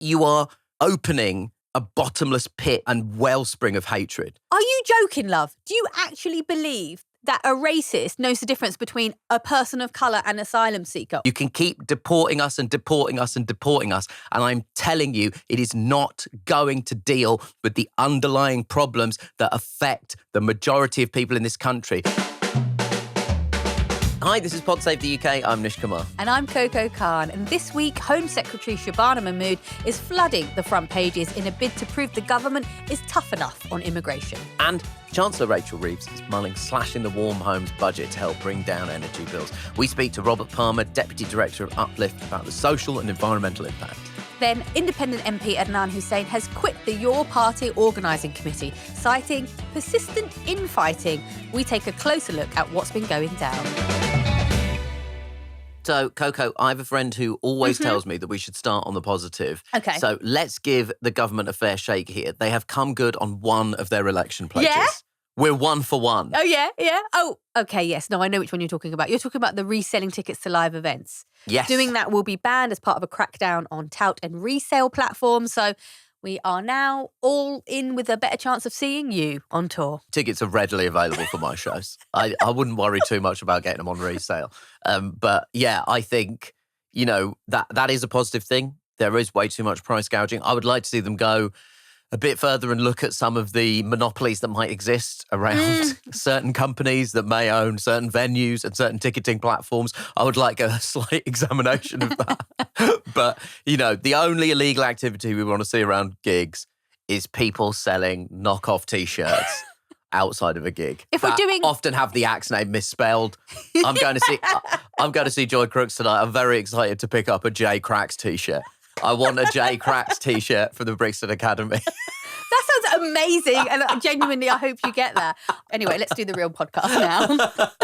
you are opening a bottomless pit and wellspring of hatred. Are you joking, love? Do you actually believe that a racist knows the difference between a person of colour and an asylum seeker? You can keep deporting us and deporting us and deporting us, and I'm telling you, it is not going to deal with the underlying problems that affect the majority of people in this country. Hi, this is Pod Save the UK. I'm Nish Kumar. And I'm Coco Khan. And this week, Home Secretary Shabana Mahmood is flooding the front pages in a bid to prove the government is tough enough on immigration. And Chancellor Rachel Reeves is mulling slashing the Warm Homes budget to help bring down energy bills. We speak to Robert Palmer, Deputy Director of Uplift, about the social and environmental impact. Then independent MP Adnan Hussain has quit the Your Party organising committee, citing persistent infighting. We take a closer look at what's been going down. So, Coco, I have a friend who always tells me that we should start on the positive. Okay. So let's give the government a fair shake here. They have come good on one of their election pledges. Yeah? We're 1 for 1. Oh, yeah? Oh, okay, yes. No, I know which one you're talking about. You're talking about the reselling tickets to live events. Yes. Doing that will be banned as part of a crackdown on tout and resale platforms. So we are now all in with a better chance of seeing you on tour. Tickets are readily available for my shows. I wouldn't worry too much about getting them on resale. But yeah, I think, that is a positive thing. There is way too much price gouging. I would like to see them go a bit further and look at some of the monopolies that might exist around certain companies that may own certain venues and certain ticketing platforms. I would like a slight examination of that. But, the only illegal activity we want to see around gigs is people selling knockoff T-shirts outside of a gig. If we're doing, often have the act's name misspelled. I'm going to see Joy Crooks tonight. I'm very excited to pick up a J Cracks T-shirt. I want a J Cracks T-shirt from the Brixton Academy. That sounds amazing. And genuinely, I hope you get that. Anyway, let's do the real podcast now.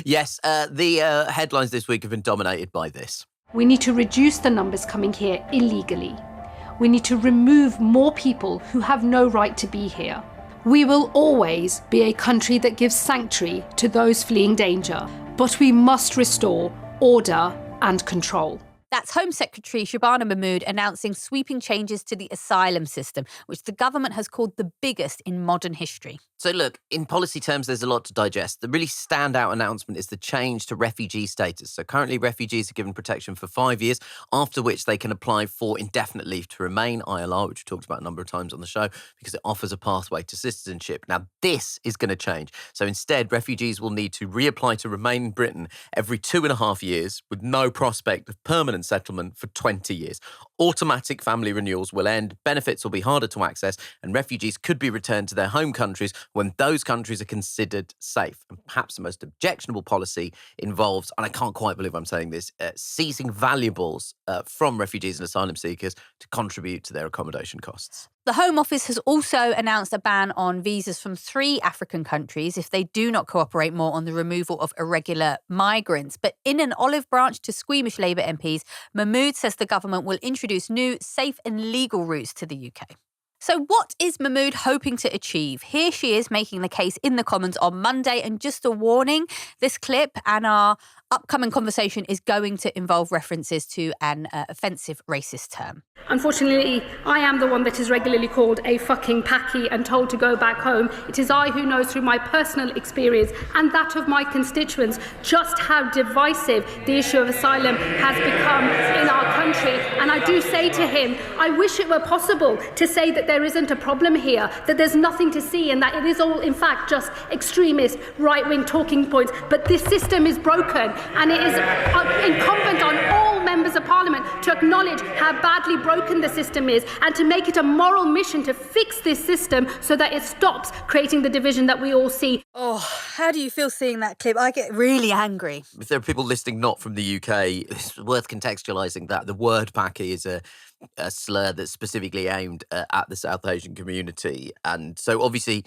Yes, the headlines this week have been dominated by this. We need to reduce the numbers coming here illegally. We need to remove more people who have no right to be here. We will always be a country that gives sanctuary to those fleeing danger, but we must restore order and control. That's Home Secretary Shabana Mahmood announcing sweeping changes to the asylum system, which the government has called the biggest in modern history. So look, in policy terms, there's a lot to digest. The really standout announcement is the change to refugee status. So currently, refugees are given protection for 5 years, after which they can apply for indefinite leave to remain, ILR, which we talked about a number of times on the show, because it offers a pathway to citizenship. Now, this is going to change. So instead, refugees will need to reapply to remain in Britain every 2.5 years with no prospect of permanent settlement for 20 years. Automatic family renewals will end, benefits will be harder to access, and refugees could be returned to their home countries when those countries are considered safe. And perhaps the most objectionable policy involves, and I can't quite believe I'm saying this, seizing valuables from refugees and asylum seekers to contribute to their accommodation costs. The Home Office has also announced a ban on visas from 3 African countries if they do not cooperate more on the removal of irregular migrants. But in an olive branch to squeamish Labour MPs, Mahmood says the government will introduce new, safe and legal routes to the UK. So what is Mahmood hoping to achieve? Here she is making the case in the Commons on Monday. And just a warning, this clip and our upcoming conversation is going to involve references to an offensive racist term. Unfortunately, I am the one that is regularly called a fucking packy and told to go back home. It is I who knows through my personal experience and that of my constituents just how divisive the issue of asylum has become in our country. And I do say to him, I wish it were possible to say that there isn't a problem here, that there's nothing to see and that it is all, in fact, just extremist right-wing talking points. But this system is broken and it is incumbent on all members of Parliament to acknowledge how badly broken the system is and to make it a moral mission to fix this system so that it stops creating the division that we all see. Oh, how do you feel seeing that clip? I get really angry. If there are people listening not from the UK, it's worth contextualising that the word packy is a slur that's specifically aimed at the South Asian community. And so obviously,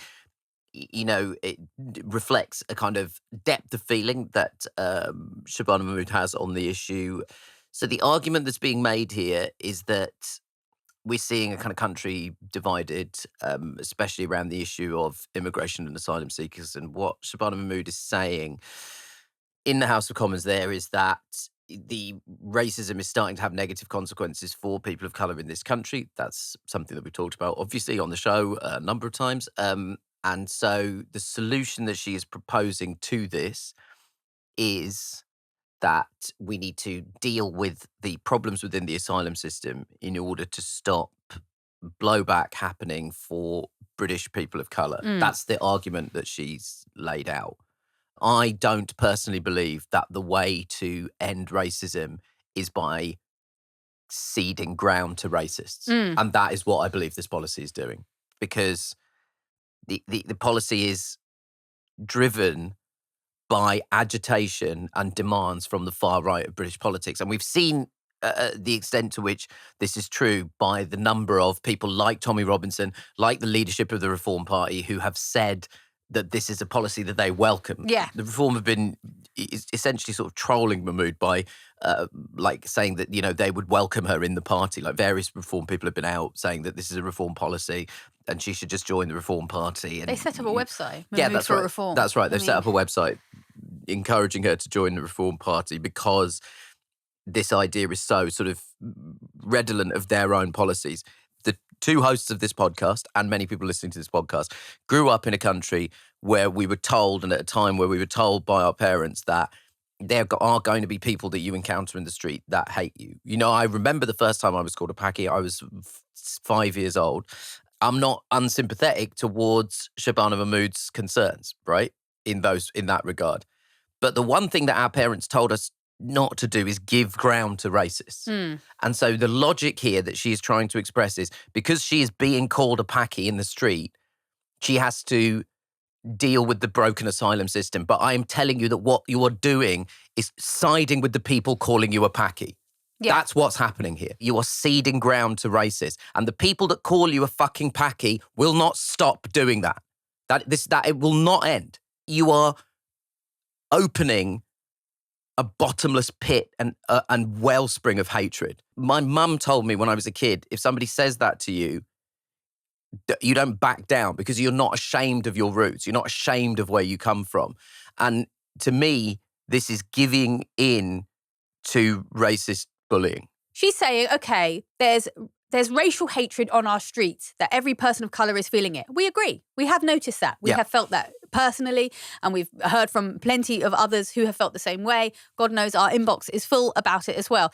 it reflects a kind of depth of feeling that Shabana Mahmood has on the issue. So the argument that's being made here is that we're seeing a kind of country divided, especially around the issue of immigration and asylum seekers. And what Shabana Mahmood is saying in the House of Commons there is that the racism is starting to have negative consequences for people of colour in this country. That's something that we've talked about, obviously, on the show a number of times. And so the solution that she is proposing to this is that we need to deal with the problems within the asylum system in order to stop blowback happening for British people of colour. That's the argument that she's laid out. I don't personally believe that the way to end racism is by ceding ground to racists. And that is what I believe this policy is doing, because the policy is driven by agitation and demands from the far right of British politics. And we've seen the extent to which this is true by the number of people like Tommy Robinson, like the leadership of the Reform Party, who have said that this is a policy that they welcome. Yeah. The Reform have been essentially sort of trolling Mahmood by saying that, they would welcome her in the party. Like, various Reform people have been out saying that this is a Reform policy and she should just join the Reform Party. And they set up a website. Yeah, that's right. Reform. That's right. They've set up a website encouraging her to join the Reform Party because this idea is so sort of redolent of their own policies. The two hosts of this podcast and many people listening to this podcast grew up in a country where we were told, and at a time where we were told by our parents, that there are going to be people that you encounter in the street that hate you. I remember the first time I was called a Paki. I was 5 years old. I'm not unsympathetic towards Shabana Mahmood's concerns, right? In that regard. But the one thing that our parents told us not to do is give ground to racists. And so the logic here that she is trying to express is, because she is being called a Paki in the street, she has to deal with the broken asylum system. But I am telling you that what you are doing is siding with the people calling you a Paki. Yeah. That's what's happening here. You are ceding ground to racists. And the people that call you a fucking Paki will not stop doing that. That it will not end. You are opening a bottomless pit and wellspring of hatred. My mum told me when I was a kid, if somebody says that to you, you don't back down, because you're not ashamed of your roots. You're not ashamed of where you come from. And to me, this is giving in to racist bullying. She's saying, okay, there's racial hatred on our streets, that every person of colour is feeling it. We agree. We have noticed that. We have felt that personally, and we've heard from plenty of others who have felt the same way. God knows our inbox is full about it as well.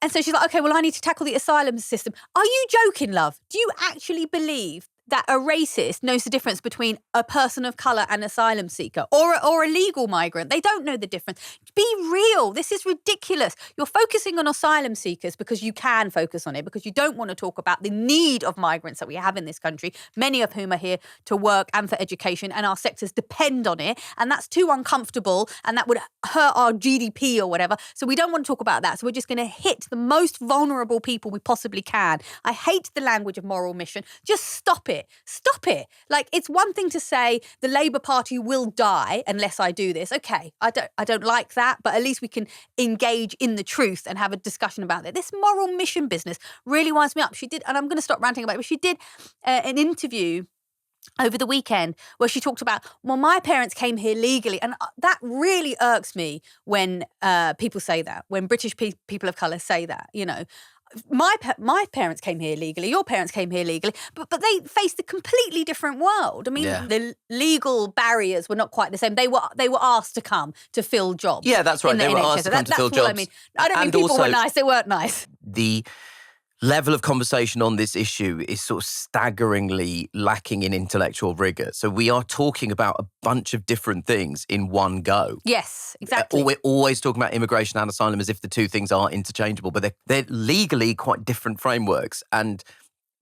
And so she's like, okay, well, I need to tackle the asylum system. Are you joking, love? Do you actually believe that a racist knows the difference between a person of colour and an asylum seeker or a legal migrant? They don't know the difference. Be real. This is ridiculous. You're focusing on asylum seekers because you can focus on it, because you don't want to talk about the need of migrants that we have in this country, many of whom are here to work and for education, and our sectors depend on it. And that's too uncomfortable, and that would hurt our GDP or whatever. So we don't want to talk about that. So we're just going to hit the most vulnerable people we possibly can. I hate the language of moral mission. Just stop it. Stop it. Like, it's one thing to say the Labour Party will die unless I do this. Okay, I don't like that, but at least we can engage in the truth and have a discussion about it. This moral mission business really winds me up. She did, and I'm going to stop ranting about it, but she did an interview over the weekend where she talked about, well, my parents came here legally. And that really irks me when people say that, when British people of colour say that, My parents came here legally, your parents came here legally, but they faced a completely different world. I mean, the legal barriers were not quite the same. They were asked to come to fill jobs. Yeah, that's right. They were asked to come to fill jobs. I mean, I don't mean people were nice, they weren't nice. The level of conversation on this issue is sort of staggeringly lacking in intellectual rigour. So we are talking about a bunch of different things in one go. Yes, exactly. We're always talking about immigration and asylum as if the two things are interchangeable, but they're legally quite different frameworks. And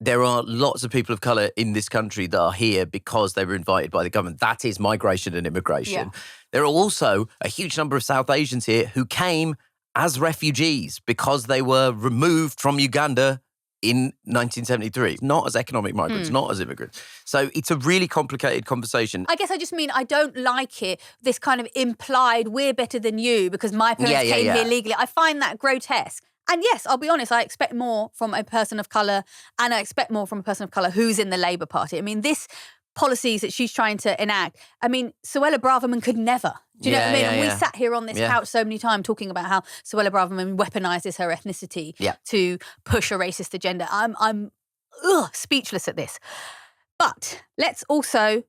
there are lots of people of colour in this country that are here because they were invited by the government. That is migration and immigration. Yeah. There are also a huge number of South Asians here who came as refugees because they were removed from Uganda in 1973, not as economic migrants, not as immigrants. So it's a really complicated conversation. I guess I just mean I don't like it, this kind of implied we're better than you because my parents came here legally. I find that grotesque. And yes, I'll be honest, I expect more from a person of colour, and I expect more from a person of colour who's in the Labour Party. I mean, this policies that she's trying to enact. I mean, Suella Braverman could never. Do you know what I mean? And we sat here on this couch so many times talking about how Suella Braverman weaponizes her ethnicity to push a racist agenda. I'm speechless at this. But let's also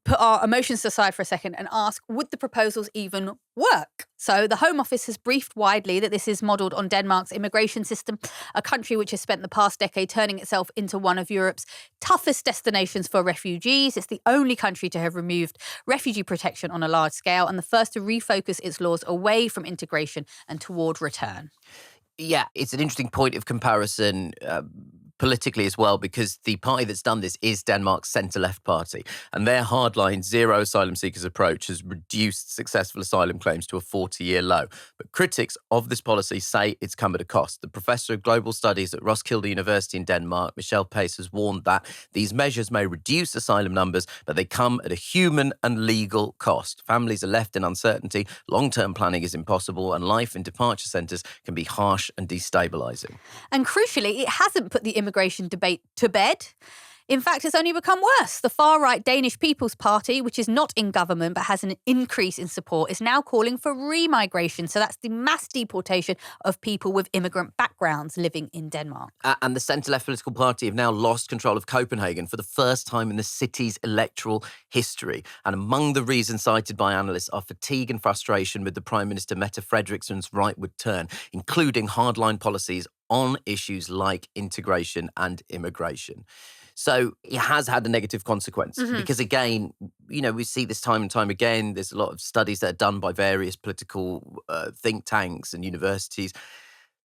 put our emotions aside for a second and ask, would the proposals even work? So the Home Office has briefed widely that this is modelled on Denmark's immigration system, a country which has spent the past decade turning itself into one of Europe's toughest destinations for refugees. It's the only country to have removed refugee protection on a large scale and the first to refocus its laws away from integration and toward return. Yeah, it's an interesting point of comparison politically as well, because the party that's done this is Denmark's centre-left party, and their hardline zero asylum seekers approach has reduced successful asylum claims to a 40-year low. But critics of this policy say it's come at a cost. The professor of global studies at Roskilde University in Denmark, Michelle Pace, has warned that these measures may reduce asylum numbers, but they come at a human and legal cost. Families are left in uncertainty, long-term planning is impossible, and life in departure centres can be harsh and destabilising. And crucially, it hasn't put the immigration debate to bed. In fact, it's only become worse. The far-right Danish People's Party, which is not in government but has an increase in support, is now calling for remigration. So that's the mass deportation of people with immigrant backgrounds living in Denmark. And the centre-left political party have now lost control of Copenhagen for the first time in the city's electoral history. And among the reasons cited by analysts are fatigue and frustration with the Prime Minister Mette Frederiksen's rightward turn, including hardline policies on issues like integration and immigration. So it has had a negative consequence because, again, you know, we see this time and time again. There's a lot of studies that are done by various political think tanks and universities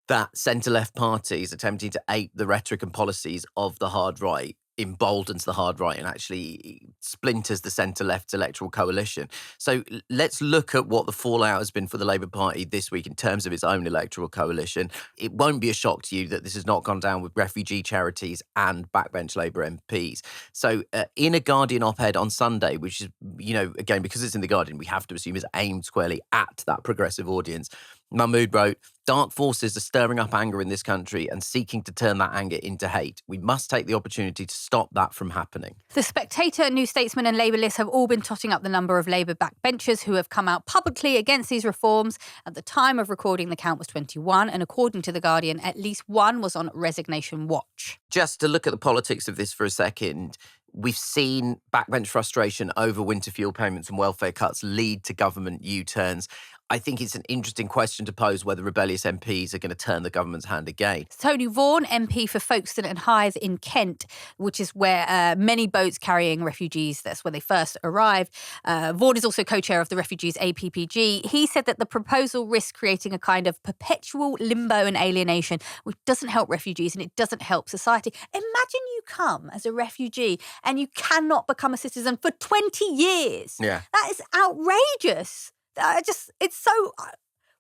that centre-left parties attempting to ape the rhetoric and policies of the hard right emboldens the hard right and actually splinters the centre-left electoral coalition. So let's look at what the fallout has been for the Labour Party this week in terms of its own electoral coalition. It won't be a shock to you that this has not gone down with refugee charities and backbench Labour MPs. So in a Guardian op-ed on Sunday, which is, you know, again, because it's in the Guardian, we have to assume is aimed squarely at that progressive audience, Mahmood wrote, "Dark forces are stirring up anger in this country and seeking to turn that anger into hate. We must take the opportunity to stop that from happening." The Spectator, New Statesman and Labour lists have all been totting up the number of Labour backbenchers who have come out publicly against these reforms. At the time of recording, the count was 21, and according to The Guardian, at least one was on resignation watch. Just to look at the politics of this for a second, we've seen backbench frustration over winter fuel payments and welfare cuts lead to government U-turns. I think it's an interesting question to pose whether rebellious MPs are going to turn the government's hand again. Tony Vaughan, MP for Folkestone and Hythe in Kent, which is where many boats carrying refugees, that's where they first arrived. Vaughan is also co-chair of the Refugees APPG. He said that the proposal risks creating a kind of perpetual limbo and alienation, which doesn't help refugees and it doesn't help society. Imagine you come as a refugee and you cannot become a citizen for 20 years. Yeah. That is outrageous. It's so,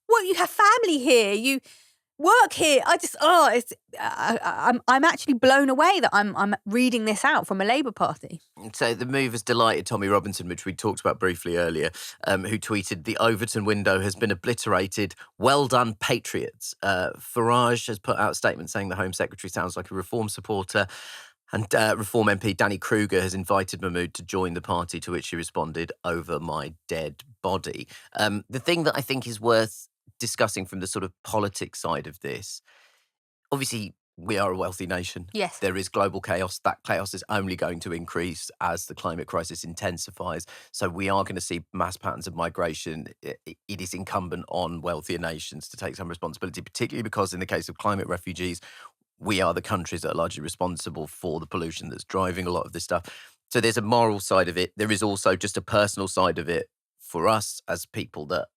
well, you have family here, you work here. I'm actually blown away that I'm reading this out from a Labour Party. So the move has delighted Tommy Robinson, which we talked about briefly earlier, who tweeted, "The Overton window has been obliterated. Well done, patriots." Farage has put out a statement saying the Home Secretary sounds like a Reform supporter. And Reform MP Danny Kruger has invited Mahmood to join the party, to which he responded, "Over my dead body." The thing that I think is worth discussing from the sort of politics side of this, obviously we are a wealthy nation. Yes. There is global chaos. That chaos is only going to increase as the climate crisis intensifies. So we are going to see mass patterns of migration. It is incumbent on wealthier nations to take some responsibility, particularly because in the case of climate refugees, we are the countries that are largely responsible for the pollution that's driving a lot of this stuff. So there's a moral side of it. There is also just a personal side of it for us as people that,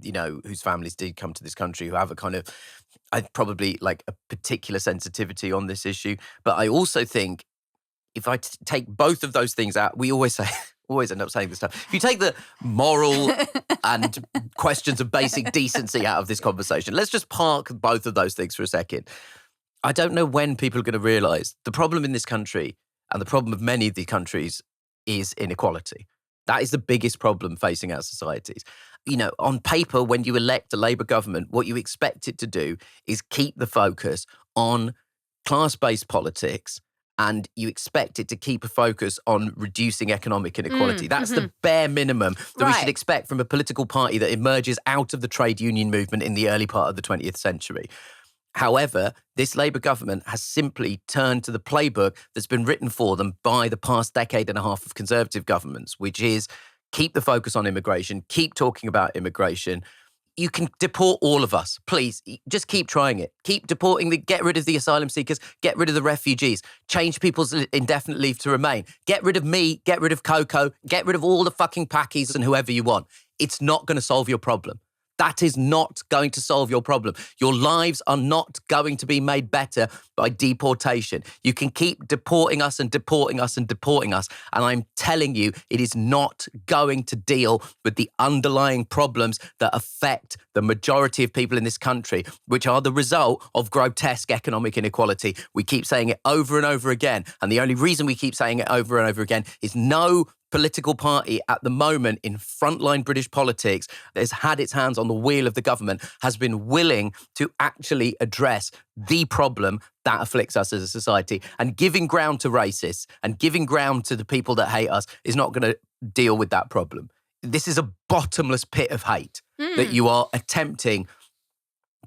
you know, whose families did come to this country, who have a kind of, probably like a particular sensitivity on this issue. But I also think if I take both of those things out, we always end up saying this stuff. If you take the moral and questions of basic decency out of this conversation, let's just park both of those things for a second. I don't know when people are going to realise the problem in this country and the problem of many of the countries is inequality. That is the biggest problem facing our societies. You know, on paper, when you elect a Labour government, what you expect it to do is keep the focus on class-based politics and you expect it to keep a focus on reducing economic inequality. That's the bare minimum that we should expect from a political party that emerges out of the trade union movement in the early part of the 20th century. However, this Labour government has simply turned to the playbook that's been written for them by the past decade and a half of Conservative governments, which is keep the focus on immigration, keep talking about immigration. You can deport all of us. Please, just keep trying it. Keep deporting, get rid of the asylum seekers, get rid of the refugees, change people's indefinite leave to remain, get rid of me, get rid of Coco, get rid of all the fucking packies and whoever you want. It's not going to solve your problem. That is not going to solve your problem. Your lives are not going to be made better by deportation. You can keep deporting us and deporting us and deporting us. And I'm telling you, it is not going to deal with the underlying problems that affect the majority of people in this country, which are the result of grotesque economic inequality. We keep saying it over and over again. And the only reason we keep saying it over and over again is no political party at the moment in frontline British politics that has had its hands on the wheel of the government has been willing to actually address the problem that afflicts us as a society. And giving ground to racists and giving ground to the people that hate us is not going to deal with that problem. This is a bottomless pit of hate that you are attempting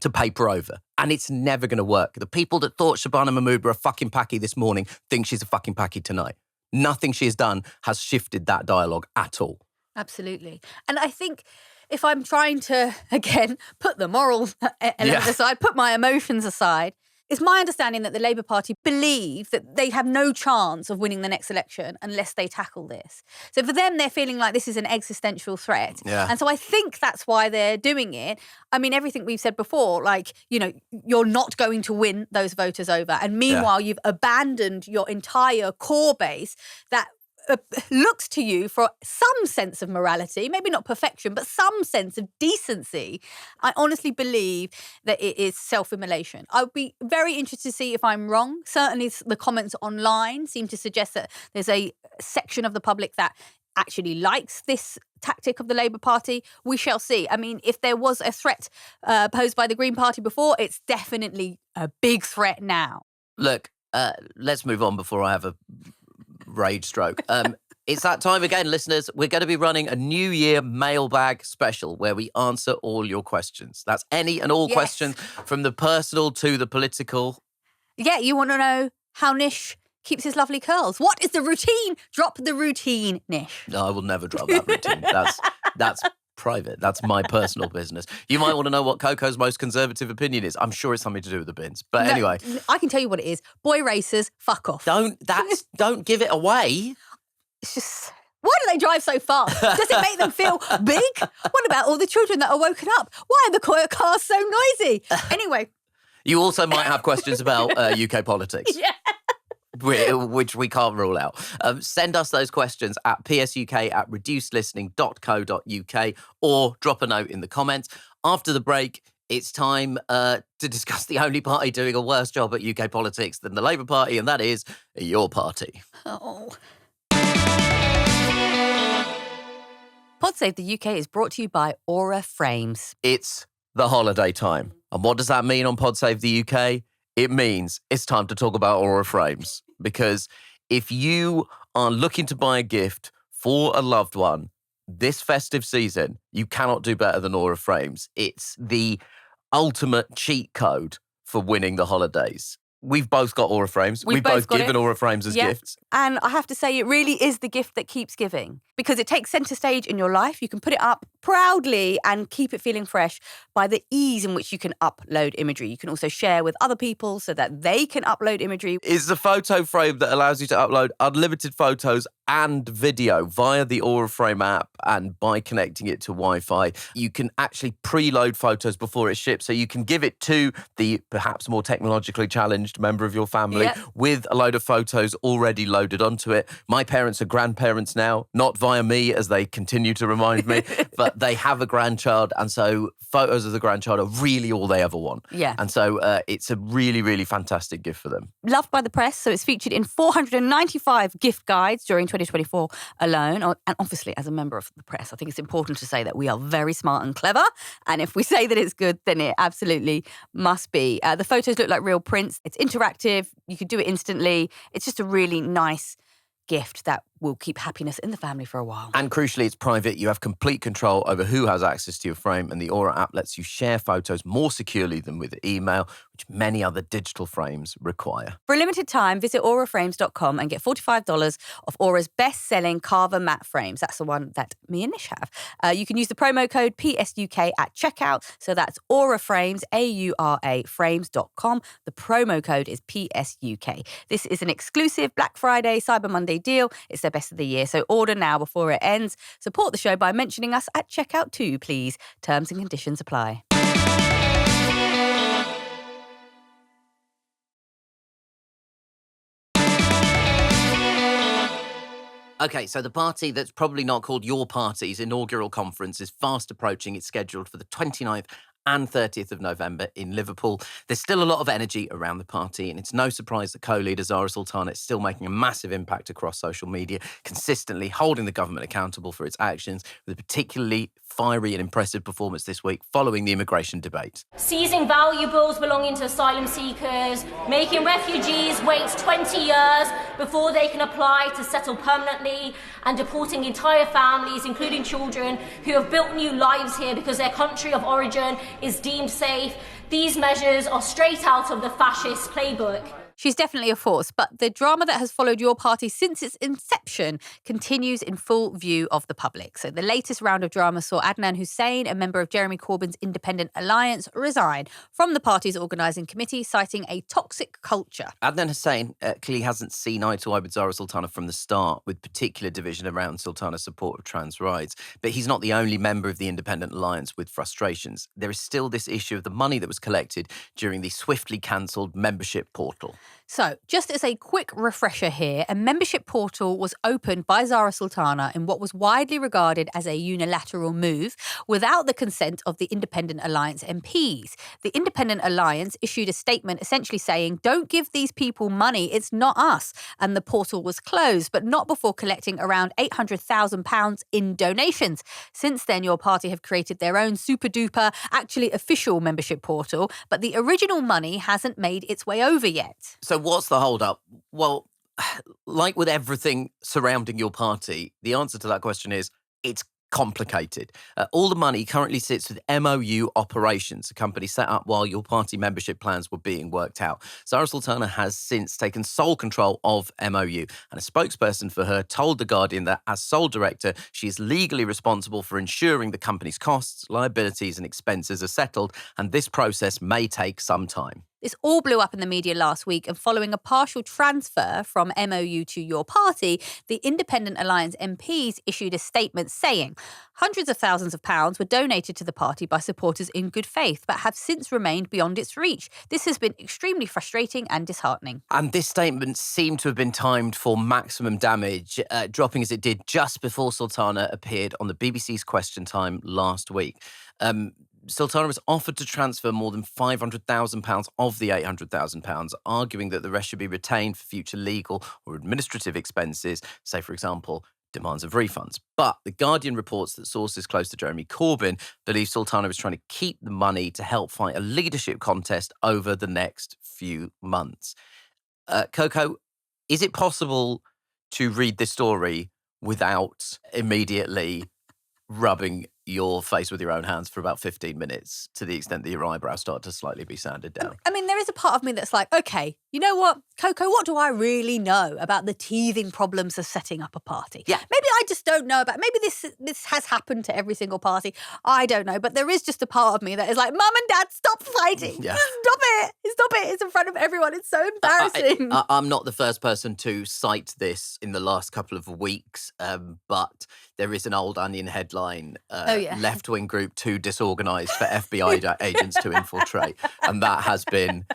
to paper over. And it's never going to work. The people that thought Shabana Mahmood were a fucking packy this morning think she's a fucking packy tonight. Nothing she has done has shifted that dialogue at all. Absolutely. And I think if I'm trying to, again, put the moral element aside, put my emotions aside, it's my understanding that the Labour Party believe that they have no chance of winning the next election unless they tackle this. So for them, they're feeling like this is an existential threat. Yeah. And so I think that's why they're doing it. I mean, everything we've said before, like, you know, you're not going to win those voters over. And meanwhile, you've abandoned your entire core base that looks to you for some sense of morality, maybe not perfection, but some sense of decency. I honestly believe that it is self-immolation. I would be very interested to see if I'm wrong. Certainly the comments online seem to suggest that there's a section of the public that actually likes this tactic of the Labour Party. We shall see. I mean, if there was a threat posed by the Green Party before, it's definitely a big threat now. Look, let's move on before I have a rage stroke. It's that time again, listeners. We're going to be running a New Year mailbag special where we answer all your questions. That's any and all questions from the personal to the political. Yeah, you want to know how Nish keeps his lovely curls. What is the routine? Drop the routine, Nish. No, I will never drop that routine. That's private. That's my personal business. You might want to know what Coco's most conservative opinion is. I'm sure it's something to do with the bins. But anyway. I can tell you what it is. Boy racers, fuck off. Don't give it away. It's just, why do they drive so fast? Does it make them feel big? What about all the children that are woken up? Why are the cars so noisy? Anyway. You also might have questions about UK politics. Yeah. Which we can't rule out. Send us those questions at psuk@reducedlistening.co.uk or drop a note in the comments. After the break, it's time to discuss the only party doing a worse job at UK politics than the Labour Party, and that is your party. Oh. PodSave the UK is brought to you by Aura Frames. It's the holiday time. And what does that mean on PodSave the UK? It means it's time to talk about Aura Frames. Because if you are looking to buy a gift for a loved one this festive season, you cannot do better than Aura Frames. It's the ultimate cheat code for winning the holidays. We've both got Aura Frames. We've both given Aura Frames as gifts. And I have to say, it really is the gift that keeps giving because it takes centre stage in your life. You can put it up proudly and keep it feeling fresh by the ease in which you can upload imagery. You can also share with other people so that they can upload imagery. It's a photo frame that allows you to upload unlimited photos and video via the Aura Frame app, and by connecting it to Wi-Fi, you can actually preload photos before it ships, so you can give it to the perhaps more technologically challenged member of your family with a load of photos already loaded onto it. My parents are grandparents now, not via me, as they continue to remind me, but they have a grandchild, and so photos of the grandchild are really all they ever want. Yeah. And so it's a really, really fantastic gift for them. Loved by the press, so it's featured in 495 gift guides during 2024 alone. And obviously, as a member of the press, I think it's important to say that we are very smart and clever. And if we say that it's good, then it absolutely must be. The photos look like real prints. It's interactive. You can do it instantly. It's just a really nice gift that will keep happiness in the family for a while. And crucially, it's private. You have complete control over who has access to your frame, and the Aura app lets you share photos more securely than with email, which many other digital frames require. For a limited time, visit auraframes.com and get $45 of Aura's best-selling Carver matte frames. That's the one that me and Nish have. You can use the promo code PSUK at checkout. So that's Aura Frames, AURA frames.com. The promo code is PSUK. This is an exclusive Black Friday, Cyber Monday deal. It's their best of the year, so order now before it ends. Support the show by mentioning us at checkout too, please. Terms and conditions apply. Okay, so the party that's probably not called your party's inaugural conference is fast approaching. It's scheduled for the 29th and 30th of November in Liverpool. There's still a lot of energy around the party, and it's no surprise that co-leader Zara Sultana is still making a massive impact across social media, consistently holding the government accountable for its actions, with a particularly fiery and impressive performance this week following the immigration debate. Seizing valuables belonging to asylum seekers, making refugees wait 20 years before they can apply to settle permanently, and deporting entire families, including children, who have built new lives here because their country of origin is deemed safe. These measures are straight out of the fascist playbook. She's definitely a force, but the drama that has followed your party since its inception continues in full view of the public. So the latest round of drama saw Adnan Hussein, a member of Jeremy Corbyn's Independent Alliance, resign from the party's organising committee, citing a toxic culture. Adnan Hussein clearly hasn't seen eye to eye with Zara Sultana from the start, with particular division around Sultana's support of trans rights. But he's not the only member of the Independent Alliance with frustrations. There is still this issue of the money that was collected during the swiftly cancelled membership portal. So, just as a quick refresher here, a membership portal was opened by Zara Sultana in what was widely regarded as a unilateral move without the consent of the Independent Alliance MPs. The Independent Alliance issued a statement essentially saying, "Don't give these people money, it's not us." And the portal was closed, but not before collecting around £800,000 in donations. Since then, your party have created their own super-duper, actually official membership portal, but the original money hasn't made its way over yet. So what's the hold-up? Well, like with everything surrounding your party, the answer to that question is it's complicated. All the money currently sits with MOU Operations, a company set up while your party membership plans were being worked out. Zara Sultana has since taken sole control of MOU, and a spokesperson for her told The Guardian that as sole director, she is legally responsible for ensuring the company's costs, liabilities and expenses are settled, and this process may take some time. This all blew up in the media last week, and following a partial transfer from MOU to your party, the Independent Alliance MPs issued a statement saying hundreds of thousands of pounds were donated to the party by supporters in good faith, but have since remained beyond its reach. This has been extremely frustrating and disheartening. And this statement seemed to have been timed for maximum damage, dropping as it did just before Sultana appeared on the BBC's Question Time last week. Sultana was offered to transfer more than £500,000 of the £800,000, arguing that the rest should be retained for future legal or administrative expenses, say, for example, demands of refunds. But The Guardian reports that sources close to Jeremy Corbyn believe Sultana was trying to keep the money to help fight a leadership contest over the next few months. Coco, is it possible to read this story without immediately rubbing your face with your own hands for about 15 minutes to the extent that your eyebrows start to slightly be sanded down? I mean, there is a part of me that's like, okay, you know what, Coco, what do I really know about the teething problems of setting up a party? Yeah. Maybe I just don't know about, maybe this has happened to every single party. I don't know. But there is just a part of me that is like, Mum and Dad, stop fighting. Yeah. Stop it. Stop it. It's in front of everyone. It's so embarrassing. I'm not the first person to cite this in the last couple of weeks, but there is an old Onion headline, left-wing group too disorganised for FBI agents to infiltrate. And that has been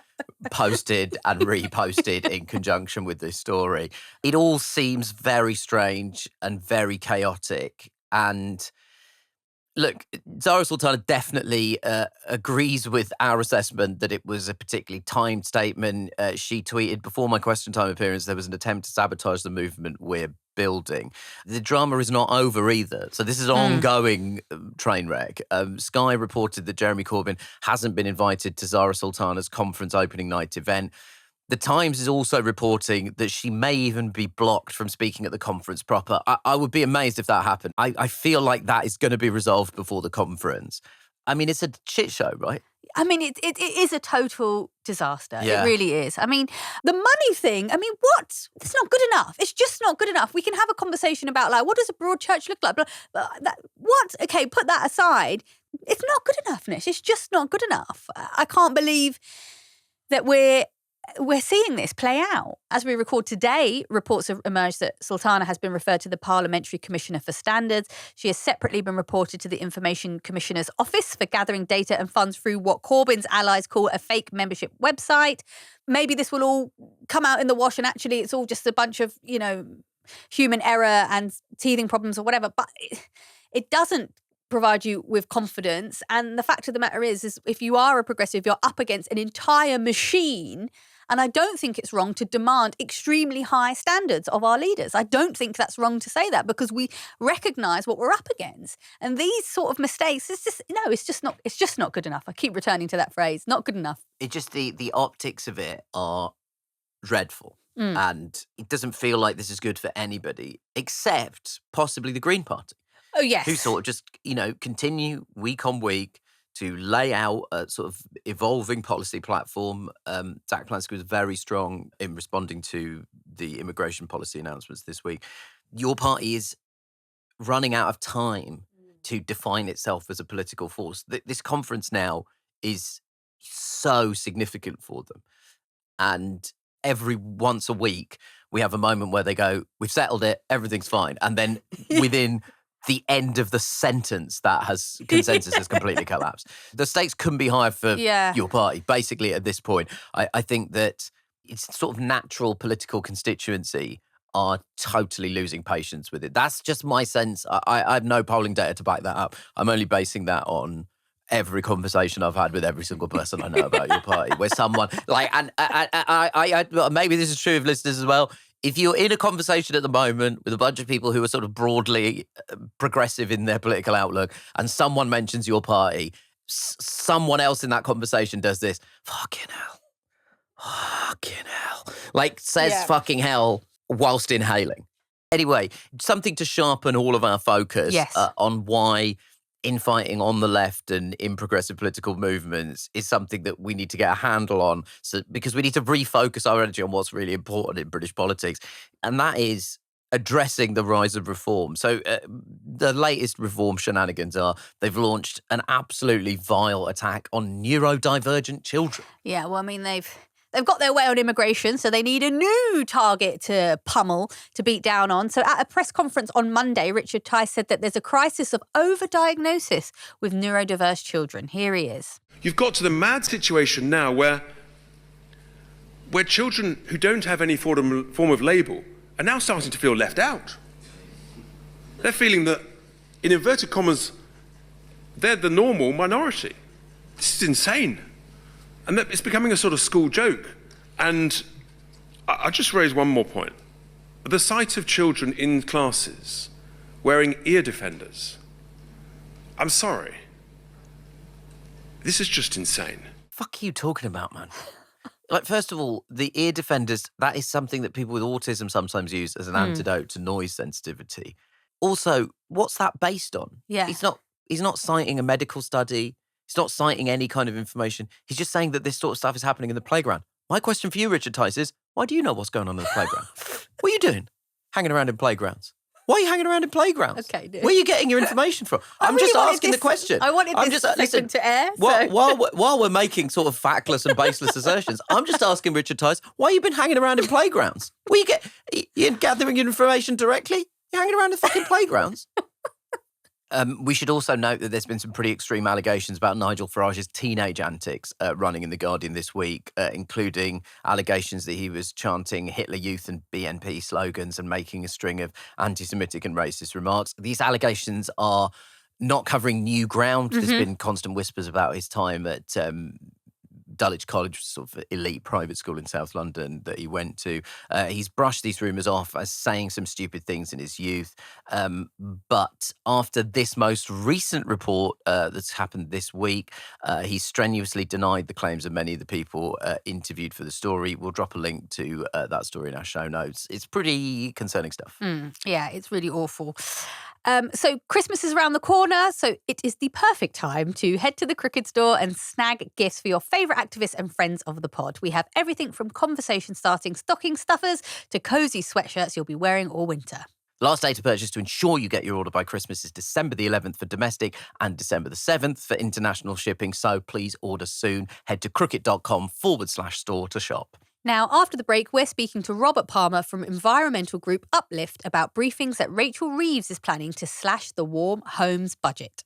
posted and reposted in conjunction with this story. It all seems very strange and very chaotic. And look, Zara Sultana definitely agrees with our assessment that it was a particularly timed statement. She tweeted, before my question time appearance, there was an attempt to sabotage the movement we're building. The drama is not over either. So this is an ongoing train wreck. Sky reported that Jeremy Corbyn hasn't been invited to Zara Sultana's conference opening night event. The Times is also reporting that she may even be blocked from speaking at the conference proper. I would be amazed if that happened. I feel like that is going to be resolved before the conference. I mean, it's a shit show, right? I mean, it is a total disaster. Yeah. It really is. I mean, the money thing, I mean, what? It's not good enough. It's just not good enough. We can have a conversation about, like, what does a broad church look like? But what? Okay, put that aside. It's not good enough, Nish. It's just not good enough. I can't believe that we're seeing this play out. As we record today, reports have emerged that Sultana has been referred to the Parliamentary Commissioner for Standards. She has separately been reported to the Information Commissioner's Office for gathering data and funds through what Corbyn's allies call a fake membership website. Maybe this will all come out in the wash and actually it's all just a bunch of, human error and teething problems or whatever. But it doesn't provide you with confidence. And the fact of the matter is if you are a progressive, you're up against an entire machine. And I don't think it's wrong to demand extremely high standards of our leaders. I don't think that's wrong to say that because we recognise what we're up against. And these sort of mistakes, it's just not good enough. I keep returning to that phrase, not good enough. It just, the optics of it are dreadful. And it doesn't feel like this is good for anybody except possibly the Green Party. Oh, yes. Who sort of just, continue week on week to lay out a sort of evolving policy platform. Zach Plansky was very strong in responding to the immigration policy announcements this week. Your party is running out of time to define itself as a political force. This conference now is so significant for them. And every once a week, we have a moment where they go, we've settled it, everything's fine. And then within the end of the sentence, consensus has completely collapsed. The stakes couldn't be higher for your party, basically, at this point. I think that it's sort of natural political constituency are totally losing patience with it. That's just my sense. I have no polling data to back that up. I'm only basing that on every conversation I've had with every single person I know about your party, where someone and maybe this is true of listeners as well. If you're in a conversation at the moment with a bunch of people who are sort of broadly progressive in their political outlook, and someone mentions your party, someone else in that conversation does this, fucking hell, says fucking hell whilst inhaling. Anyway, something to sharpen all of our focus on why infighting on the left and in progressive political movements is something that we need to get a handle on, because we need to refocus our energy on what's really important in British politics, and that is addressing the rise of reform. So the latest reform shenanigans are they've launched an absolutely vile attack on neurodivergent children. Yeah, well, I mean, they've got their way on immigration, so they need a new target to pummel, to beat down on. So at a press conference on Monday, Richard Tice said that there's a crisis of overdiagnosis with neurodiverse children. Here he is. You've got to the mad situation now where children who don't have any form of label are now starting to feel left out. They're feeling that, in inverted commas, they're the normal minority. This is insane. And that it's becoming a sort of school joke. And I'll just raise one more point. The sight of children in classes wearing ear defenders, I'm sorry. This is just insane. Fuck are you talking about, man? First of all, the ear defenders, that is something that people with autism sometimes use as an antidote to noise sensitivity. Also, what's that based on? Yeah. He's not citing a medical study. He's not citing any kind of information. He's just saying that this sort of stuff is happening in the playground. My question for you, Richard Tice, is why do you know what's going on in the playground? What are you doing? Hanging around in playgrounds. Why are you hanging around in playgrounds? Okay, dude. Where are you getting your information from? I'm just asking the question. I wanted this listen to air. While we're making sort of factless and baseless assertions, I'm just asking Richard Tice, why have you been hanging around in playgrounds? You're gathering your information directly? You're hanging around in fucking playgrounds? We should also note that there's been some pretty extreme allegations about Nigel Farage's teenage antics running in The Guardian this week, including allegations that he was chanting Hitler Youth and BNP slogans and making a string of anti-Semitic and racist remarks. These allegations are not covering new ground. There's been constant whispers about his time at Dulwich College, sort of elite private school in South London that he went to. He's brushed these rumours off as saying some stupid things in his youth. But after this most recent report that's happened this week, he strenuously denied the claims of many of the people interviewed for the story. We'll drop a link to that story in our show notes. It's pretty concerning stuff. Yeah, it's really awful. So Christmas is around the corner, so it is the perfect time to head to the Crooked store and snag gifts for your favourite activists and friends of the pod. We have everything from conversation-starting stocking stuffers to cosy sweatshirts you'll be wearing all winter. Last day to purchase to ensure you get your order by Christmas is December the 11th for domestic and December the 7th for international shipping, so please order soon. Head to crooked.com/store to shop. Now, after the break, we're speaking to Robert Palmer from environmental group Uplift about briefings that Rachel Reeves is planning to slash the warm homes budget.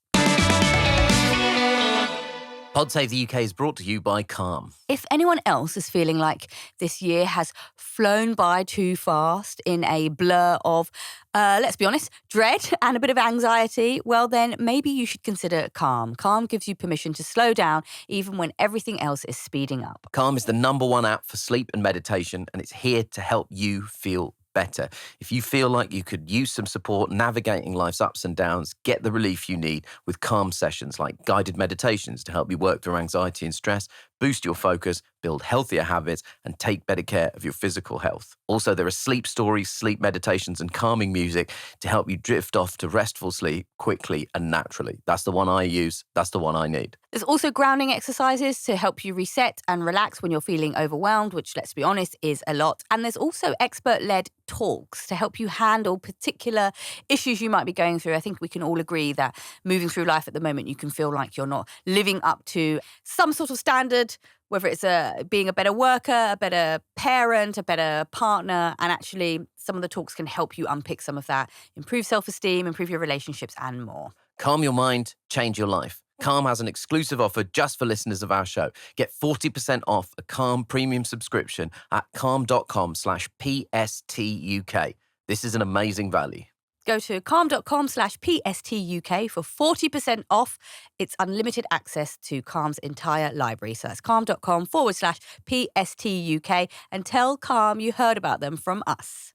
Pod Save the UK is brought to you by Calm. If anyone else is feeling like this year has flown by too fast in a blur of, let's be honest, dread and a bit of anxiety, well then maybe you should consider Calm. Calm gives you permission to slow down even when everything else is speeding up. Calm is the #1 app for sleep and meditation, and it's here to help you feel better. If you feel like you could use some support navigating life's ups and downs, get the relief you need with Calm sessions like guided meditations to help you work through anxiety and stress, boost your focus, build healthier habits, and take better care of your physical health. Also, there are sleep stories, sleep meditations, and calming music to help you drift off to restful sleep quickly and naturally. That's the one I use. That's the one I need. There's also grounding exercises to help you reset and relax when you're feeling overwhelmed, which, let's be honest, is a lot. And there's also expert-led talks to help you handle particular issues you might be going through. I think we can all agree that moving through life at the moment, you can feel like you're not living up to some sort of standard, whether it's being a better worker, a better parent, a better partner. And actually, some of the talks can help you unpick some of that, improve self-esteem, improve your relationships, and more. Calm your mind, change your life. Calm has an exclusive offer just for listeners of our show. Get 40% off a Calm premium subscription at calm.com/PSTUK. This is an amazing value. Go to calm.com/PSTUK for 40% off. It's unlimited access to Calm's entire library. So that's calm.com/PSTUK and tell Calm you heard about them from us.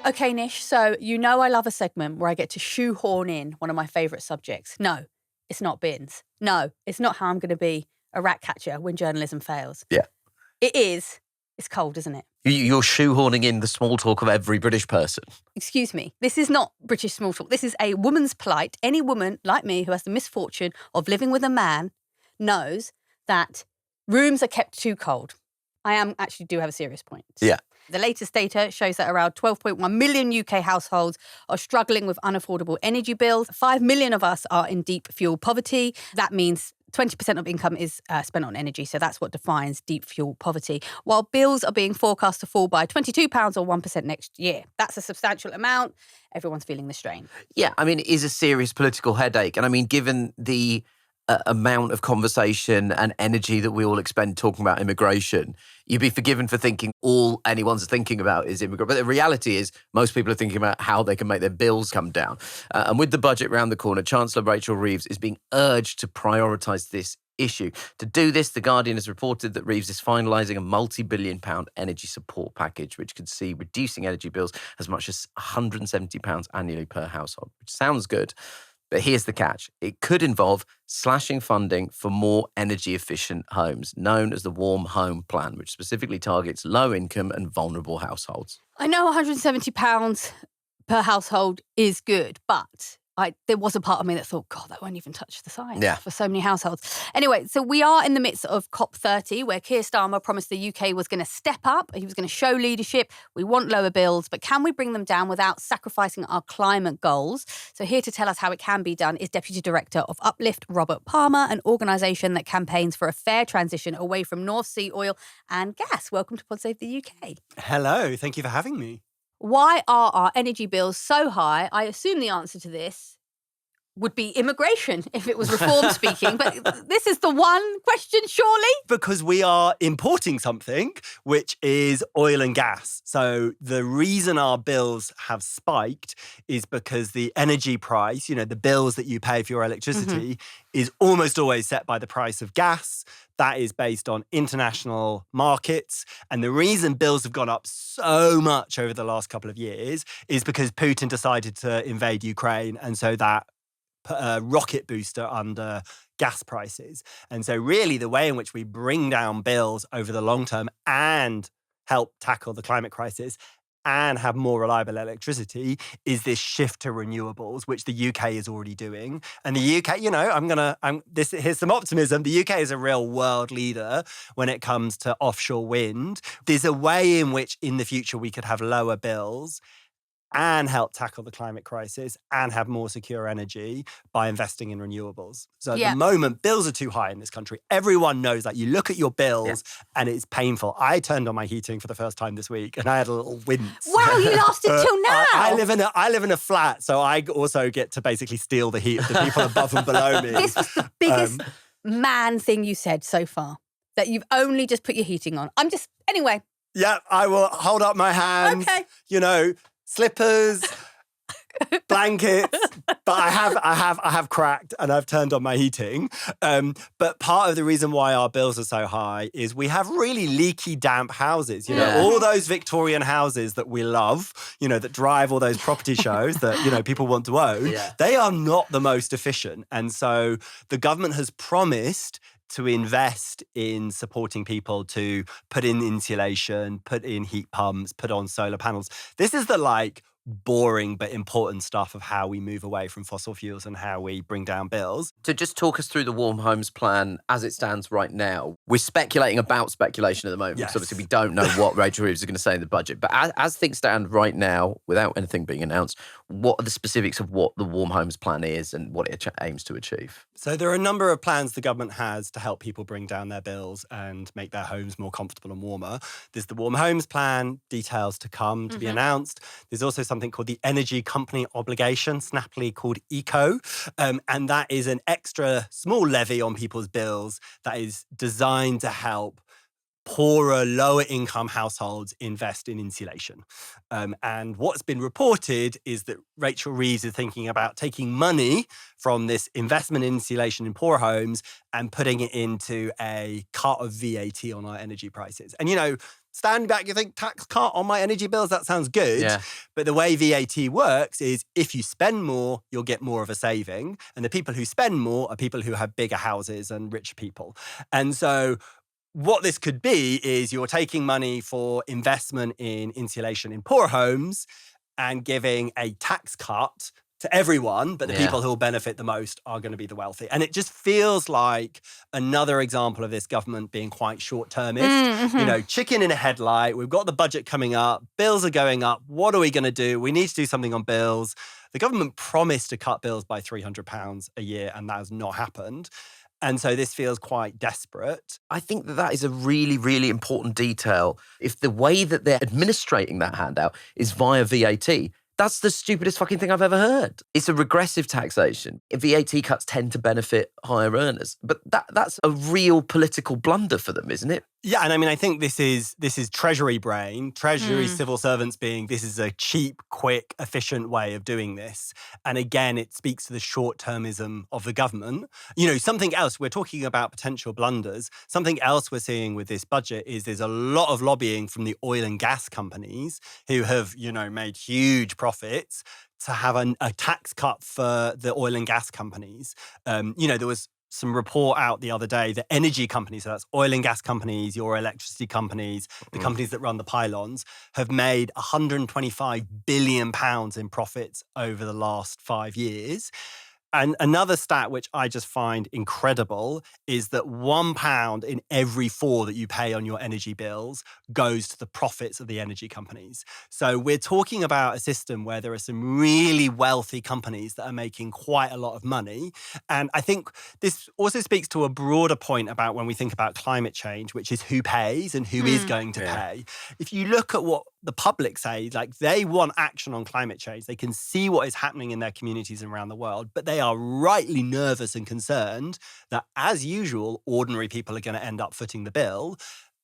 Okay, Nish, so you know I love a segment where I get to shoehorn in one of my favourite subjects. No, it's not bins. No, it's not how I'm going to be a rat catcher when journalism fails. Yeah. It is. It's cold, isn't it? You're shoehorning in the small talk of every British person. Excuse me. This is not British small talk. This is a woman's plight. Any woman like me who has the misfortune of living with a man knows that rooms are kept too cold. I actually do have a serious point. Yeah. The latest data shows that around 12.1 million UK households are struggling with unaffordable energy bills. 5 million of us are in deep fuel poverty. That means 20% of income is spent on energy, so that's what defines deep fuel poverty. While bills are being forecast to fall by £22 or 1% next year. That's a substantial amount. Everyone's feeling the strain. Yeah, I mean, it is a serious political headache. And I mean, given the amount of conversation and energy that we all expend talking about immigration, you'd be forgiven for thinking all anyone's thinking about is immigration. But the reality is most people are thinking about how they can make their bills come down. And with the budget round the corner, Chancellor Rachel Reeves is being urged to prioritise this issue. To do this, The Guardian has reported that Reeves is finalising a multi-billion-pound energy support package, which could see reducing energy bills as much as £170 annually per household, which sounds good. But here's the catch. It could involve slashing funding for more energy-efficient homes, known as the Warm Home Plan, which specifically targets low-income and vulnerable households. I know £170 per household is good, but there was a part of me that thought, God, that won't even touch the sides Yeah. for so many households. Anyway, so we are in the midst of COP30, where Keir Starmer promised the UK was going to step up. He was going to show leadership. We want lower bills, but can we bring them down without sacrificing our climate goals? So here to tell us how it can be done is Deputy Director of Uplift, Robert Palmer, an organisation that campaigns for a fair transition away from North Sea oil and gas. Welcome to Pod Save the UK. Hello, thank you for having me. Why are our energy bills so high? I assume the answer to this would be immigration if it was reform speaking. But this is the one question, surely? Because we are importing something, which is oil and gas. So the reason our bills have spiked is because the energy price, the bills that you pay for your electricity, is almost always set by the price of gas. That is based on international markets. And the reason bills have gone up so much over the last couple of years is because Putin decided to invade Ukraine. And so that put a rocket booster under gas prices. And so really the way in which we bring down bills over the long term and help tackle the climate crisis and have more reliable electricity is this shift to renewables, which the UK is already doing. And the UK, here's some optimism. The UK is a real world leader when it comes to offshore wind. There's a way in which in the future we could have lower bills and help tackle the climate crisis and have more secure energy by investing in renewables. So at the moment, bills are too high in this country. Everyone knows that. You look at your bills and it's painful. I turned on my heating for the first time this week and I had a little wince. Wow, you lasted till now. I live in a flat, so I also get to basically steal the heat of the people above and below me. This was the biggest man thing you said so far, that you've only just put your heating on. Anyway. Yeah, I will hold up my hands. Okay. Slippers, blankets, but I have cracked and I've turned on my heating. But part of the reason why our bills are so high is we have really leaky, damp houses. All those Victorian houses that we love, that drive all those property shows that, people want to own, they are not the most efficient. And so the government has promised to invest in supporting people to put in insulation, put in heat pumps, put on solar panels. This is the boring but important stuff of how we move away from fossil fuels and how we bring down bills. So just talk us through the Warm Homes Plan as it stands right now. We're speculating about speculation at the moment. Yes. So obviously we don't know what Rachel Reeves is going to say in the budget. But as things stand right now, without anything being announced, what are the specifics of what the Warm Homes Plan is and what it aims to achieve? So there are a number of plans the government has to help people bring down their bills and make their homes more comfortable and warmer. There's the Warm Homes Plan, details to come to be announced. There's also something called the Energy Company Obligation, snappily called ECO. And that is an extra small levy on people's bills that is designed to help poorer, lower income households invest in insulation. And what's been reported is that Rachel Reeves is thinking about taking money from this investment in insulation in poor homes and putting it into a cut of VAT on our energy prices. And, stand back, you think tax cut on my energy bills, that sounds good. Yeah. But the way VAT works is if you spend more, you'll get more of a saving. And the people who spend more are people who have bigger houses and richer people. And so what this could be is you're taking money for investment in insulation in poor homes and giving a tax cut to everyone, but the people who will benefit the most are going to be the wealthy. And it just feels like another example of this government being quite short-termist. Chicken in a headlight. We've got the budget coming up. Bills are going up. What are we going to do? We need to do something on bills. The government promised to cut bills by £300 a year, and that has not happened. And so this feels quite desperate. I think that is a really, really important detail. If the way that they're administrating that handout is via VAT, that's the stupidest fucking thing I've ever heard. It's a regressive taxation. VAT cuts tend to benefit higher earners. But that's a real political blunder for them, isn't it? Yeah, and I think this is Treasury brain, Treasury civil servants being, this is a cheap, quick, efficient way of doing this. And again, it speaks to the short-termism of the government. Something else, we're talking about potential blunders. Something else we're seeing with this budget is there's a lot of lobbying from the oil and gas companies who have, made huge profits to have a tax cut for the oil and gas companies. There was some report out the other day that energy companies, so that's oil and gas companies, your electricity companies, the companies that run the pylons, have made £125 billion in profits over the last 5 years. And another stat which I just find incredible is that £1 in every 4 that you pay on your energy bills goes to the profits of the energy companies. So we're talking about a system where there are some really wealthy companies that are making quite a lot of money. And I think this also speaks to a broader point about when we think about climate change, which is who pays and who is going to pay. If you look at what the public say, like they want action on climate change. They can see what is happening in their communities and around the world, but they are rightly nervous and concerned that, as usual, ordinary people are going to end up footing the bill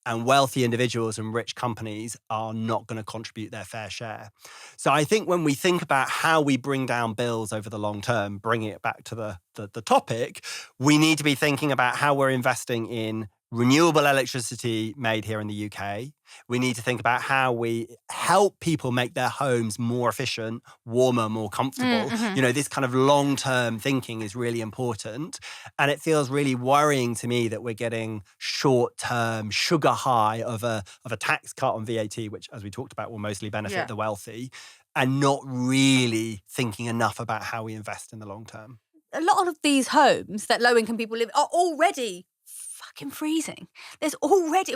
and wealthy individuals and rich companies are not going to contribute their fair share. So I think when we think about how we bring down bills over the long term, bringing it back to the topic, we need to be thinking about how we're investing in renewable electricity made here in the UK. We need to think about how we help people make their homes more efficient, warmer, more comfortable. You know, this kind of long-term thinking is really important. And it feels really worrying to me that we're getting short-term sugar high of a tax cut on VAT, which, as we talked about, will mostly benefit the wealthy, and not really thinking enough about how we invest in the long term. A lot of these homes that low-income people live are already fucking freezing. There's already,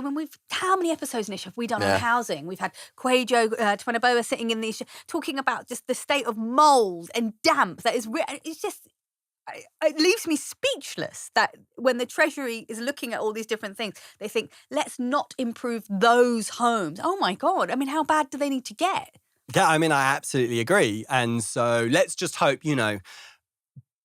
how many episodes, Nish, have we done on housing? We've had Quajo Twanaboa sitting in these, talking about just the state of mould and damp that is, it's just, it leaves me speechless that when the Treasury is looking at all these different things, they think, let's not improve those homes. Oh my God. I mean, how bad do they need to get? Yeah, I mean, I absolutely agree. And so let's just hope,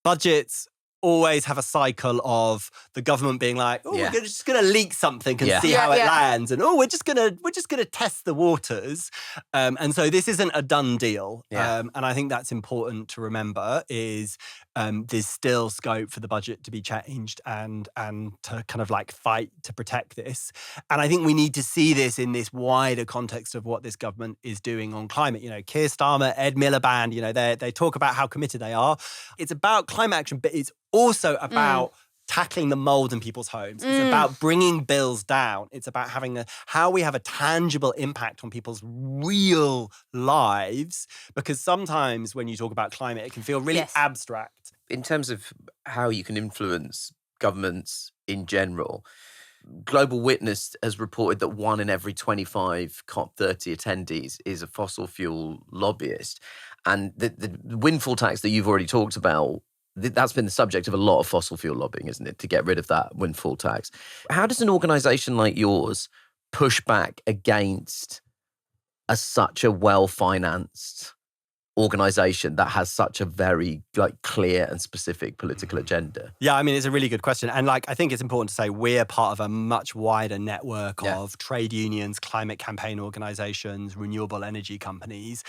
budgets always have a cycle of the government being like, we're just going to leak something and see how it lands, and we're just going to test the waters, and so this isn't a done deal. And I think that's important to remember is there's still scope for the budget to be changed and to kind of like fight to protect this. And I think we need to see this in this wider context of what this government is doing on climate. Keir Starmer, Ed Miliband, they talk about how committed they are. It's about climate action, but it's also about tackling the mold in people's homes. It's about bringing bills down. It's about having how we have a tangible impact on people's real lives. Because sometimes when you talk about climate, it can feel really abstract. In terms of how you can influence governments in general, Global Witness has reported that 1 in every 25 COP30 attendees is a fossil fuel lobbyist. And the windfall tax that you've already talked about, that's been the subject of a lot of fossil fuel lobbying, isn't it, to get rid of that windfall tax? How does an organisation like yours push back against such a well-financed organisation that has such a very clear and specific political agenda? Yeah, I mean, it's a really good question. And I think it's important to say we're part of a much wider network of trade unions, climate campaign organisations, renewable energy companies,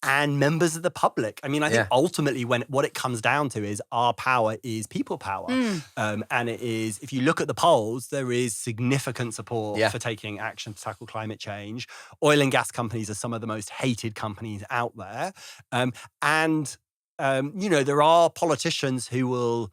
and members of the public. I mean, I think ultimately what it comes down to is our power is people power. And it is, if you look at the polls, there is significant support for taking action to tackle climate change. Oil and gas companies are some of the most hated companies out there. There are politicians who will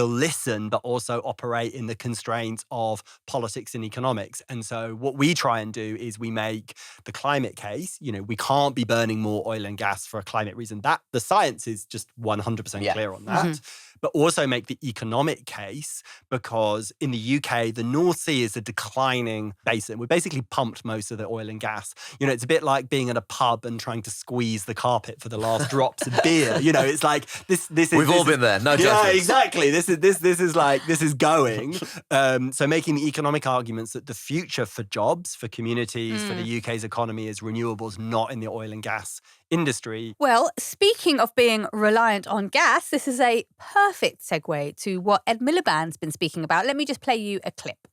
listen, but also operate in the constraints of politics and economics. And so what we try and do is we make the climate case. We can't be burning more oil and gas for a climate reason. That the science is just 100% clear on that. But also make the economic case, because in the UK, the North Sea is a declining basin. We've basically pumped most of the oil and gas. It's a bit like being at a pub and trying to squeeze the carpet for the last drops of beer. It's like this is. We've all been there. No judgment. Yeah, exactly. This is going. So making the economic arguments that the future for jobs, for communities, for the UK's economy is renewables, not in the oil and gas industry. Well, speaking of being reliant on gas, this is a perfect segue to what Ed Miliband's been speaking about. Let me just play you a clip.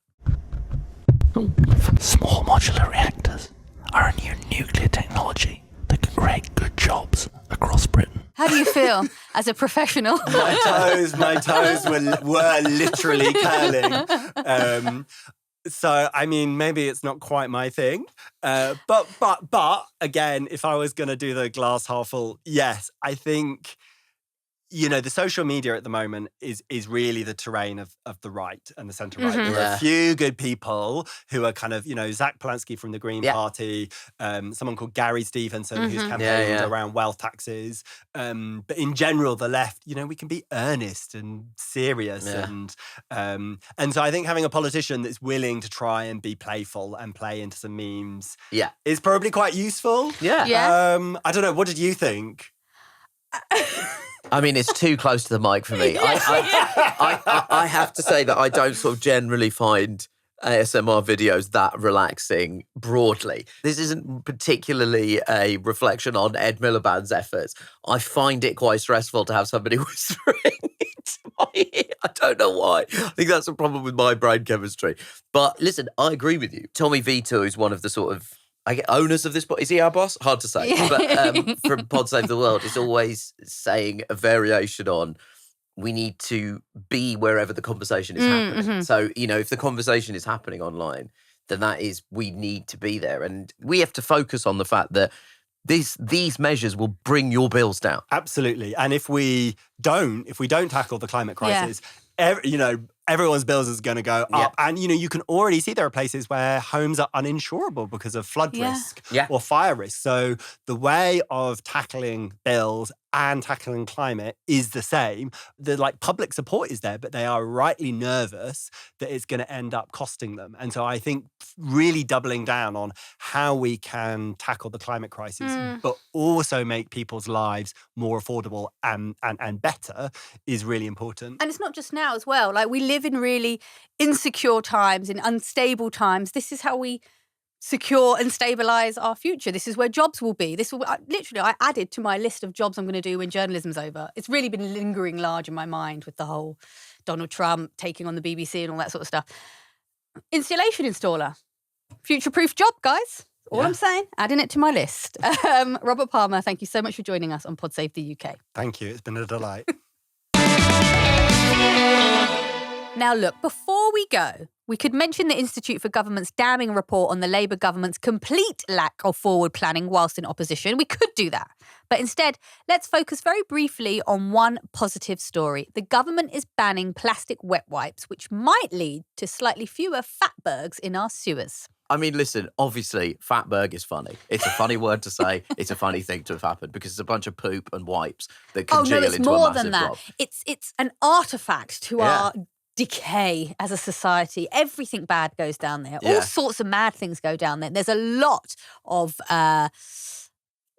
Small modular reactors are a new nuclear technology that can create good jobs across Britain. How do you feel as a professional? My toes were literally curling. So, I mean, maybe it's not quite my thing. But again, if I was going to do the glass half full, yes, I think, the social media at the moment is really the terrain of the right and the centre-right. Mm-hmm. There are a few good people who are kind of, Zach Polanski from the Green Party, someone called Gary Stevenson who's campaigned around wealth taxes. But in general, the left, we can be earnest and serious. And so I think having a politician that's willing to try and be playful and play into some memes is probably quite useful. I don't know. What did you think? I mean, it's too close to the mic for me. I have to say that I don't sort of generally find ASMR videos that relaxing broadly. This isn't particularly a reflection on Ed Miliband's efforts. I find it quite stressful to have somebody whispering into my ear. I don't know why. I think that's a problem with my brain chemistry. But listen, I agree with you. Tommy Vito is one of the sort of owners of this. Is he our boss? Hard to say. But from Pod Save the World, is always saying a variation on we need to be wherever the conversation is happening. So, if the conversation is happening online, then that is, we need to be there. And we have to focus on the fact that these measures will bring your bills down. Absolutely. And if we don't tackle the climate crisis, everyone's bills is going to go up. And, you can already see there are places where homes are uninsurable because of flood risk or fire risk. So the way of tackling bills and tackling climate is the same. The public support is there, but they are rightly nervous that it's going to end up costing them. And so I think really doubling down on how we can tackle the climate crisis, but also make people's lives more affordable and better is really important. And it's not just now as well. We live in really insecure times, in unstable times. This is how we secure and stabilise our future. This is where jobs will be. I added to my list of jobs I'm going to do when journalism's over. It's really been lingering large in my mind with the whole Donald Trump taking on the BBC and all that sort of stuff. Installation installer. Future-proof job, guys. All I'm saying, adding it to my list. Robert Palmer, thank you so much for joining us on Pod Save the UK. Thank you. It's been a delight. Now, look, before we go, we could mention the Institute for Government's damning report on the Labour government's complete lack of forward planning whilst in opposition. We could do that. But instead, let's focus very briefly on one positive story. The government is banning plastic wet wipes, which might lead to slightly fewer fatbergs in our sewers. I mean, listen, obviously, fatberg is funny. It's a funny word to say. It's a funny thing to have happened because it's a bunch of poop and wipes that congeal into a massive blob. Oh, no, it's more than that. It's an artefact to our decay as a society. Everything bad goes down there. All sorts of mad things go down there. There's a lot of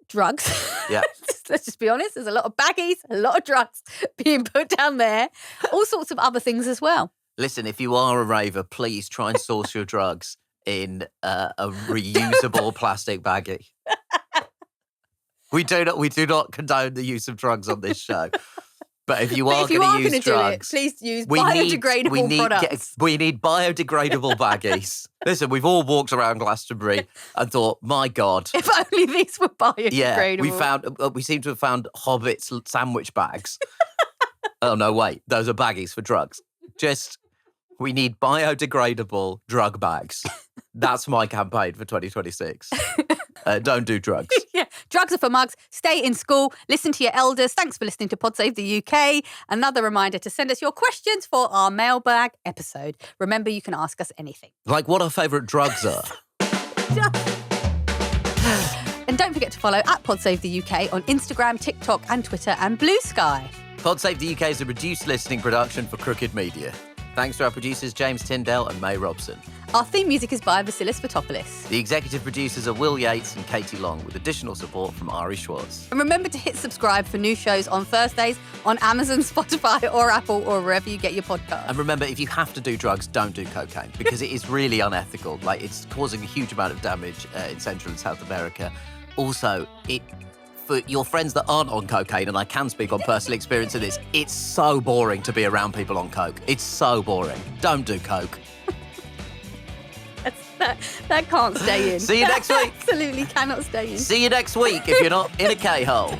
drugs. Yeah. Let's just be honest. There's a lot of baggies, a lot of drugs being put down there. All sorts of other things as well. Listen, if you are a raver, please try and source your drugs in a reusable plastic baggie. We do not condone the use of drugs on this show. But if you are going to use drugs, please use biodegradable products. We need biodegradable baggies. Listen, we've all walked around Glastonbury and thought, my God. If only these were biodegradable. Yeah, we seem to have found Hobbit's sandwich bags. Oh, no, wait. Those are baggies for drugs. We need biodegradable drug bags. That's my campaign for 2026. Don't do drugs. Yeah, drugs are for mugs. Stay in school. Listen to your elders. Thanks for listening to Pod Save the UK. Another reminder to send us your questions for our mailbag episode. Remember, you can ask us anything. Like what our favourite drugs are. And don't forget to follow @Pod Save the UK on Instagram, TikTok and Twitter and Blue Sky. Pod Save the UK is a reduced listening production for Crooked Media. Thanks to our producers James Tyndale and May Robson. Our theme music is by Vasilis Fotopoulos. The executive producers are Will Yates and Katie Long, with additional support from Ari Schwartz. And remember to hit subscribe for new shows on Thursdays on Amazon, Spotify or Apple or wherever you get your podcasts. And remember, if you have to do drugs, don't do cocaine because it is really unethical. It's causing a huge amount of damage in Central and South America. Also, for your friends that aren't on cocaine, and I can speak on personal experience of this, it's so boring to be around people on coke. It's so boring. Don't do coke. That can't stay in. See you next week. Absolutely cannot stay in. See you next week if you're not in a K-hole.